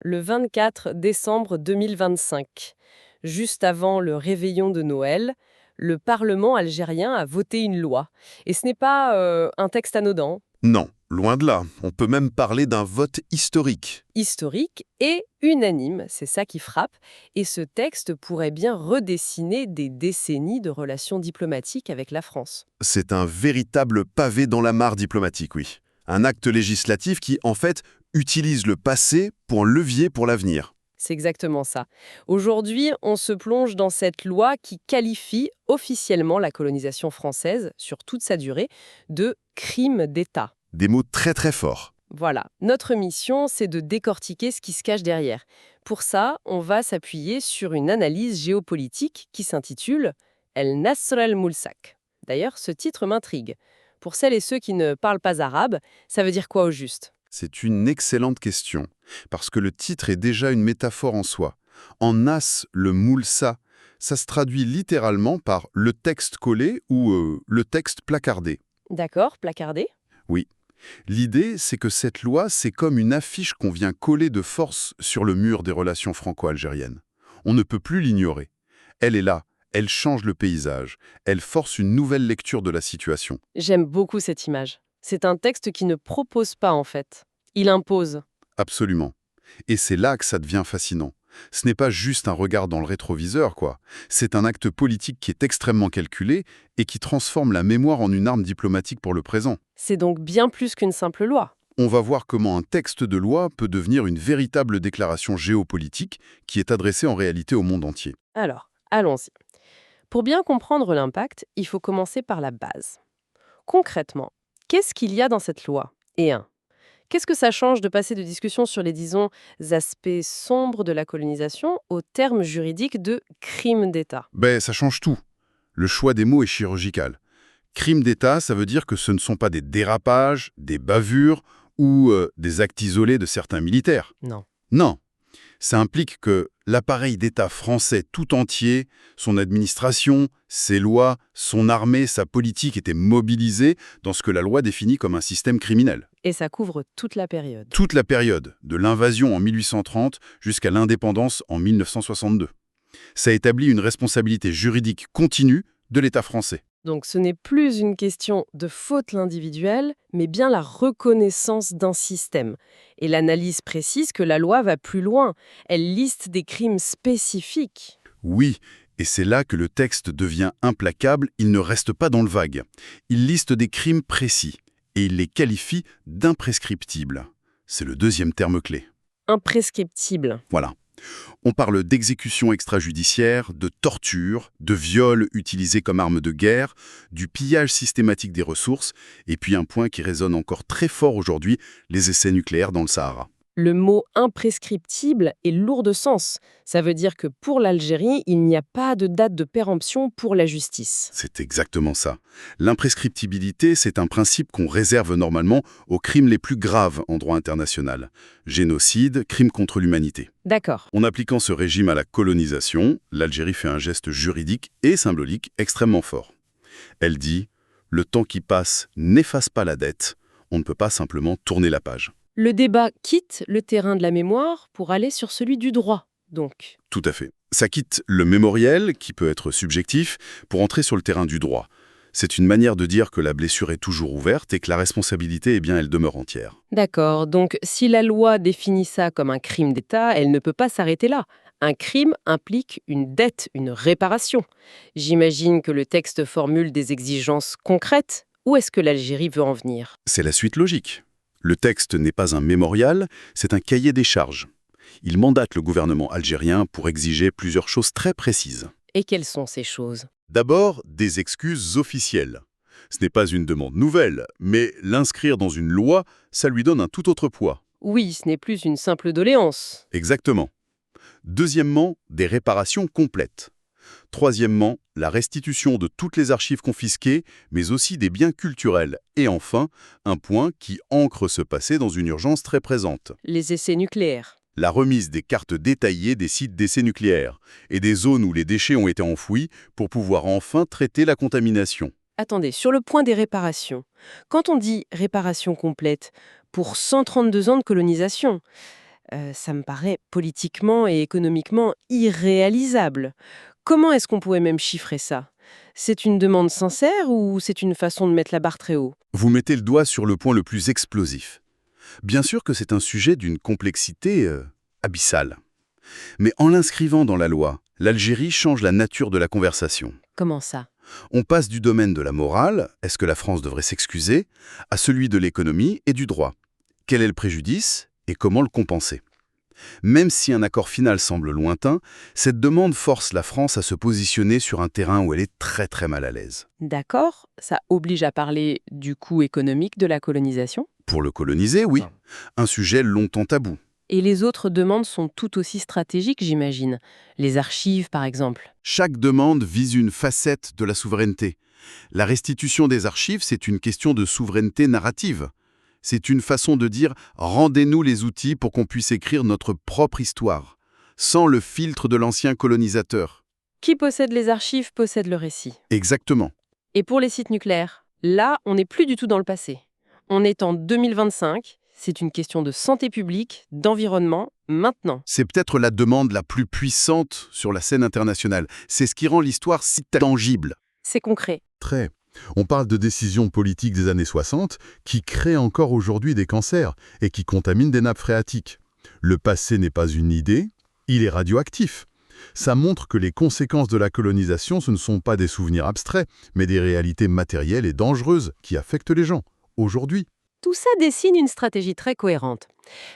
le 24 décembre 2025. Juste avant le réveillon de Noël, le Parlement algérien a voté une loi. Et ce n'est pas un texte anodin, Non, loin de là. On peut même parler d'un vote historique. historique et unanime, c'est ça qui frappe. Et ce texte pourrait bien redessiner des décennies de relations diplomatiques avec la France. C'est un véritable pavé dans la mare diplomatique, oui. Un acte législatif qui, en fait, utilise le passé pour levier pour l'avenir. C'est exactement ça. Aujourd'hui, on se plonge dans cette loi qui qualifie officiellement la colonisation française, sur toute sa durée, de crime d'État. Des mots très très forts. Voilà, notre mission, c'est de décortiquer ce qui se cache derrière. Pour ça, on va s'appuyer sur une analyse géopolitique qui s'intitule El Nasr al-Mulsak. D'ailleurs, ce titre m'intrigue. Pour celles et ceux qui ne parlent pas arabe, ça veut dire quoi au juste? C'est une excellente question, parce que le titre est déjà une métaphore en soi. En Nas, le Moulsa, ça se traduit littéralement par le texte collé ou le texte placardé. D'accord, placardé? Oui. L'idée, c'est que cette loi, c'est comme une affiche qu'on vient coller de force sur le mur des relations franco-algériennes. On ne peut plus l'ignorer. Elle est là, elle change le paysage, elle force une nouvelle lecture de la situation. J'aime beaucoup cette image. C'est un texte qui ne propose pas, en fait. Il impose. Absolument. Et c'est là que ça devient fascinant. Ce n'est pas juste un regard dans le rétroviseur, quoi. C'est un acte politique qui est extrêmement calculé et qui transforme la mémoire en une arme diplomatique pour le présent. C'est donc bien plus qu'une simple loi. On va voir comment un texte de loi peut devenir une véritable déclaration géopolitique qui est adressée en réalité au monde entier. Alors, allons-y. Pour bien comprendre l'impact, il faut commencer par la base. Concrètement, qu'est-ce qu'il y a dans cette loi? Et qu'est-ce que ça change de passer de discussion sur les, disons, aspects sombres de la colonisation au terme juridique de crime d'État? Ça change tout. Le choix des mots est chirurgical. Crime d'État, ça veut dire que ce ne sont pas des dérapages, des bavures ou des actes isolés de certains militaires. Non. Non, ça implique que l'appareil d'État français tout entier, son administration, ses lois, son armée, sa politique étaient mobilisés dans ce que la loi définit comme un système criminel. Et ça couvre toute la période. Toute la période, de l'invasion en 1830 jusqu'à l'indépendance en 1962. Ça établit une responsabilité juridique continue de l'État français. Donc ce n'est plus une question de faute individuelle, mais bien la reconnaissance d'un système. Et l'analyse précise que la loi va plus loin. Elle liste des crimes spécifiques. Oui, et c'est là que le texte devient implacable, il ne reste pas dans le vague. Il liste des crimes précis, et il les qualifie d'imprescriptibles. C'est le deuxième terme clé. Imprescriptible. Voilà. On parle d'exécution extrajudiciaire, de torture, de viol utilisé comme arme de guerre, du pillage systématique des ressources, et puis un point qui résonne encore très fort aujourd'hui, les essais nucléaires dans le Sahara. Le mot imprescriptible est lourd de sens. Ça veut dire que pour l'Algérie, il n'y a pas de date de péremption pour la justice. C'est exactement ça. L'imprescriptibilité, c'est un principe qu'on réserve normalement aux crimes les plus graves en droit international. Génocide, crimes contre l'humanité. D'accord. En appliquant ce régime à la colonisation, l'Algérie fait un geste juridique et symbolique extrêmement fort. Elle dit « Le temps qui passe n'efface pas la dette, on ne peut pas simplement tourner la page ». Le débat quitte le terrain de la mémoire pour aller sur celui du droit, donc. Tout à fait. Ça quitte le mémoriel, qui peut être subjectif, pour entrer sur le terrain du droit. C'est une manière de dire que la blessure est toujours ouverte et que la responsabilité, elle demeure entière. D'accord, donc si la loi définit ça comme un crime d'État, elle ne peut pas s'arrêter là. Un crime implique une dette, une réparation. J'imagine que le texte formule des exigences concrètes. Où est-ce que l'Algérie veut en venir? C'est la suite logique. Le texte n'est pas un mémorial, c'est un cahier des charges. Il mandate le gouvernement algérien pour exiger plusieurs choses très précises. Et quelles sont ces choses? D'abord, des excuses officielles. Ce n'est pas une demande nouvelle, mais l'inscrire dans une loi, ça lui donne un tout autre poids. Oui, ce n'est plus une simple doléance. Exactement. Deuxièmement, des réparations complètes. Troisièmement, la restitution de toutes les archives confisquées, mais aussi des biens culturels. Et enfin, un point qui ancre ce passé dans une urgence très présente. Les essais nucléaires. La remise des cartes détaillées des sites d'essais nucléaires et des zones où les déchets ont été enfouis pour pouvoir enfin traiter la contamination. Attendez, sur le point des réparations. Quand on dit réparation complète, pour 132 ans de colonisation, Ça me paraît politiquement et économiquement irréalisable. Comment est-ce qu'on pourrait même chiffrer ça? C'est une demande sincère ou c'est une façon de mettre la barre très haut? Vous mettez le doigt sur le point le plus explosif. Bien sûr que c'est un sujet d'une complexité abyssale. Mais en l'inscrivant dans la loi, l'Algérie change la nature de la conversation. Comment ça? On passe du domaine de la morale, est-ce que la France devrait s'excuser, à celui de l'économie et du droit. Quel est le préjudice et comment le compenser? Même si un accord final semble lointain, cette demande force la France à se positionner sur un terrain où elle est très mal à l'aise. D'accord, ça oblige à parler du coût économique de la colonisation. Pour le coloniser, oui, un sujet longtemps tabou. Et les autres demandes sont tout aussi stratégiques, j'imagine. Les archives, par exemple. Chaque demande vise une facette de la souveraineté. La restitution des archives, c'est une question de souveraineté narrative. C'est une façon de dire « rendez-nous les outils pour qu'on puisse écrire notre propre histoire », sans le filtre de l'ancien colonisateur. Qui possède les archives possède le récit. Exactement. Et pour les sites nucléaires, là, on n'est plus du tout dans le passé. On est en 2025, c'est une question de santé publique, d'environnement, maintenant. C'est peut-être la demande la plus puissante sur la scène internationale. C'est ce qui rend l'histoire si tangible. C'est concret. Très. On parle de décisions politiques des années 60 qui créent encore aujourd'hui des cancers et qui contaminent des nappes phréatiques. Le passé n'est pas une idée, il est radioactif. Ça montre que les conséquences de la colonisation, ce ne sont pas des souvenirs abstraits, mais des réalités matérielles et dangereuses qui affectent les gens, aujourd'hui. Tout ça dessine une stratégie très cohérente.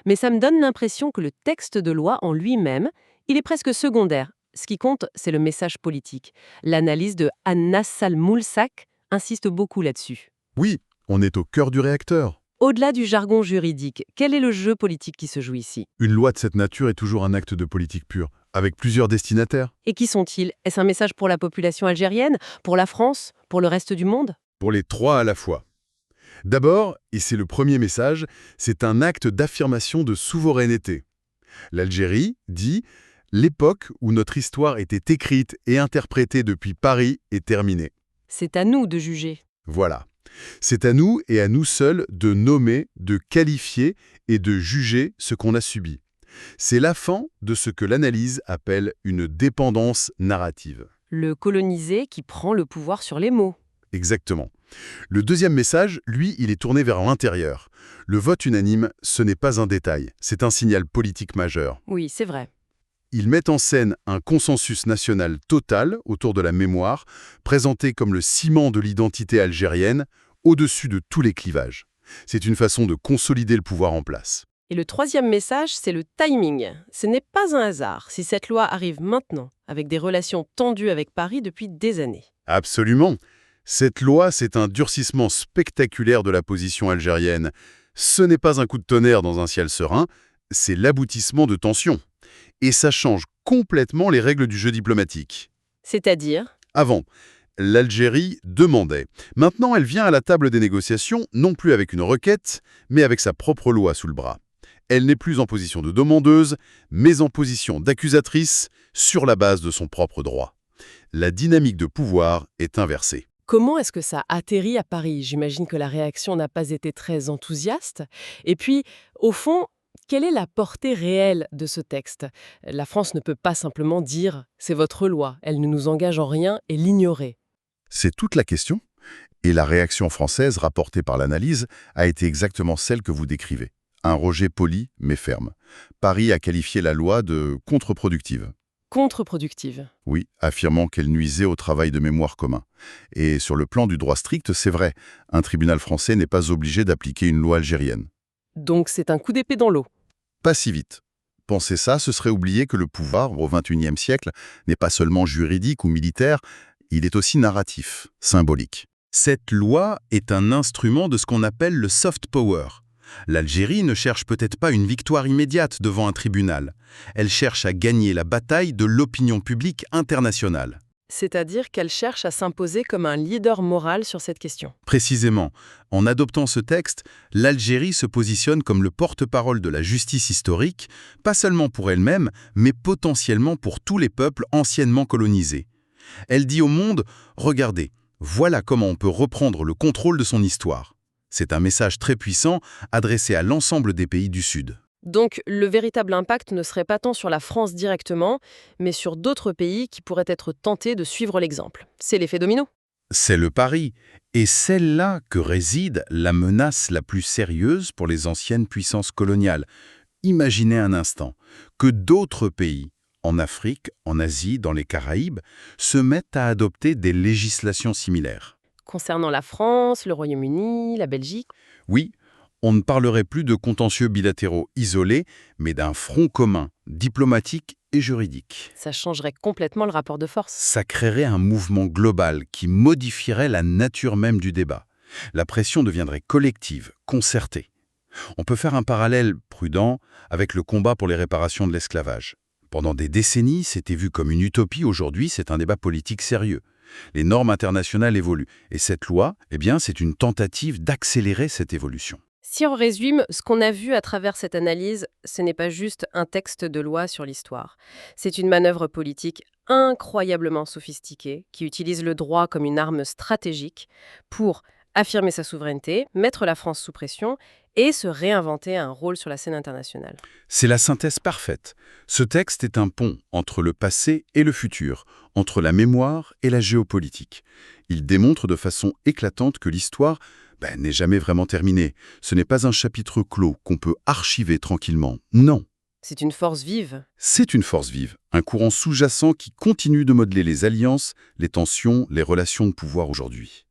Mais ça me donne l'impression que le texte de loi en lui-même, il est presque secondaire. Ce qui compte, c'est le message politique. L'analyse de Anna Salmoulsak insiste beaucoup là-dessus. Oui, on est au cœur du réacteur. Au-delà du jargon juridique, quel est le jeu politique qui se joue ici? Une loi de cette nature est toujours un acte de politique pure, avec plusieurs destinataires. Et qui sont-ils? Est-ce un message pour la population algérienne, pour la France, pour le reste du monde? Pour les trois à la fois. D'abord, et c'est le premier message, c'est un acte d'affirmation de souveraineté. L'Algérie dit « l'époque où notre histoire était écrite et interprétée depuis Paris est terminée ». C'est à nous de juger. Voilà. C'est à nous et à nous seuls de nommer, de qualifier et de juger ce qu'on a subi. C'est la fin de ce que l'analyse appelle une dépendance narrative. Le colonisé qui prend le pouvoir sur les mots. Exactement. Le deuxième message, lui, il est tourné vers l'intérieur. Le vote unanime, ce n'est pas un détail, c'est un signal politique majeur. Oui, c'est vrai. Il met en scène un consensus national total autour de la mémoire, présenté comme le ciment de l'identité algérienne, au-dessus de tous les clivages. C'est une façon de consolider le pouvoir en place. Et le troisième message, c'est le timing. Ce n'est pas un hasard si cette loi arrive maintenant, avec des relations tendues avec Paris depuis des années. Absolument. Cette loi, c'est un durcissement spectaculaire de la position algérienne. Ce n'est pas un coup de tonnerre dans un ciel serein, c'est l'aboutissement de tensions. Et ça change complètement les règles du jeu diplomatique. C'est-à-dire? Avant, l'Algérie demandait. Maintenant, elle vient à la table des négociations, non plus avec une requête, mais avec sa propre loi sous le bras. Elle n'est plus en position de demandeuse, mais en position d'accusatrice, sur la base de son propre droit. La dynamique de pouvoir est inversée. Comment est-ce que ça atterrit à Paris? J'imagine que la réaction n'a pas été très enthousiaste. Et puis, au fond, quelle est la portée réelle de ce texte? La France ne peut pas simplement dire « c'est votre loi », elle ne nous engage en rien et l'ignorer. C'est toute la question. Et la réaction française rapportée par l'analyse a été exactement celle que vous décrivez. Un rejet poli mais ferme. Paris a qualifié la loi de contre-productive. Contre-productive. Oui, affirmant qu'elle nuisait au travail de mémoire commun. Et sur le plan du droit strict, c'est vrai, un tribunal français n'est pas obligé d'appliquer une loi algérienne. Donc c'est un coup d'épée dans l'eau. Pas si vite. Penser ça, ce serait oublier que le pouvoir, au XXIe siècle, n'est pas seulement juridique ou militaire, il est aussi narratif, symbolique. Cette loi est un instrument de ce qu'on appelle le soft power. L'Algérie ne cherche peut-être pas une victoire immédiate devant un tribunal. Elle cherche à gagner la bataille de l'opinion publique internationale. C'est-à-dire qu'elle cherche à s'imposer comme un leader moral sur cette question. Précisément, en adoptant ce texte, l'Algérie se positionne comme le porte-parole de la justice historique, pas seulement pour elle-même, mais potentiellement pour tous les peuples anciennement colonisés. Elle dit au monde « Regardez, voilà comment on peut reprendre le contrôle de son histoire ». C'est un message très puissant adressé à l'ensemble des pays du Sud. Donc le véritable impact ne serait pas tant sur la France directement, mais sur d'autres pays qui pourraient être tentés de suivre l'exemple. C'est l'effet domino. C'est le pari, et c'est là que réside la menace la plus sérieuse pour les anciennes puissances coloniales. Imaginez un instant que d'autres pays, en Afrique, en Asie, dans les Caraïbes, se mettent à adopter des législations similaires. Concernant la France, le Royaume-Uni, la Belgique, Oui, on ne parlerait plus de contentieux bilatéraux isolés, mais d'un front commun, diplomatique et juridique. ça changerait complètement le rapport de force. Ça créerait un mouvement global qui modifierait la nature même du débat. La pression deviendrait collective, concertée. On peut faire un parallèle prudent avec le combat pour les réparations de l'esclavage. Pendant des décennies, c'était vu comme une utopie. Aujourd'hui, c'est un débat politique sérieux. Les normes internationales évoluent. Et cette loi, c'est une tentative d'accélérer cette évolution. Si on résume, ce qu'on a vu à travers cette analyse, ce n'est pas juste un texte de loi sur l'histoire. C'est une manœuvre politique incroyablement sophistiquée qui utilise le droit comme une arme stratégique pour affirmer sa souveraineté, mettre la France sous pression et se réinventer un rôle sur la scène internationale. C'est la synthèse parfaite. Ce texte est un pont entre le passé et le futur, entre la mémoire et la géopolitique. Il démontre de façon éclatante que l'histoire n'est jamais vraiment terminée. Ce n'est pas un chapitre clos qu'on peut archiver tranquillement. Non, C'est une force vive. c'est une force vive, un courant sous-jacent qui continue de modeler les alliances, les tensions, les relations de pouvoir aujourd'hui.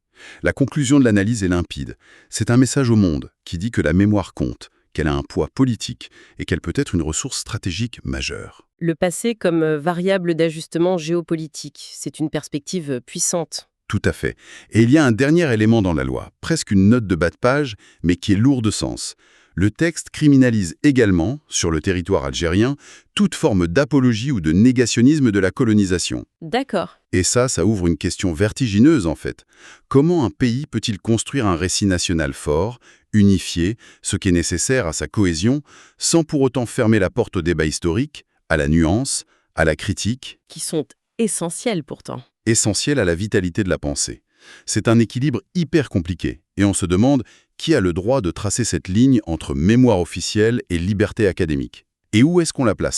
La conclusion de l'analyse est limpide. C'est un message au monde qui dit que la mémoire compte, qu'elle a un poids politique et qu'elle peut être une ressource stratégique majeure. Le passé comme variable d'ajustement géopolitique, c'est une perspective puissante. Tout à fait. Et il y a un dernier élément dans la loi, presque une note de bas de page, mais qui est lourd de sens. Le texte criminalise également, sur le territoire algérien, toute forme d'apologie ou de négationnisme de la colonisation. D'accord. Et ça ouvre une question vertigineuse en fait. Comment un pays peut-il construire un récit national fort, unifié, ce qui est nécessaire à sa cohésion, sans pour autant fermer la porte au débat historique, à la nuance, à la critique, Qui sont essentiels pourtant. essentiel à la vitalité de la pensée? C'est un équilibre hyper compliqué, et on se demande qui a le droit de tracer cette ligne entre mémoire officielle et liberté académique. Et où est-ce qu'on la place?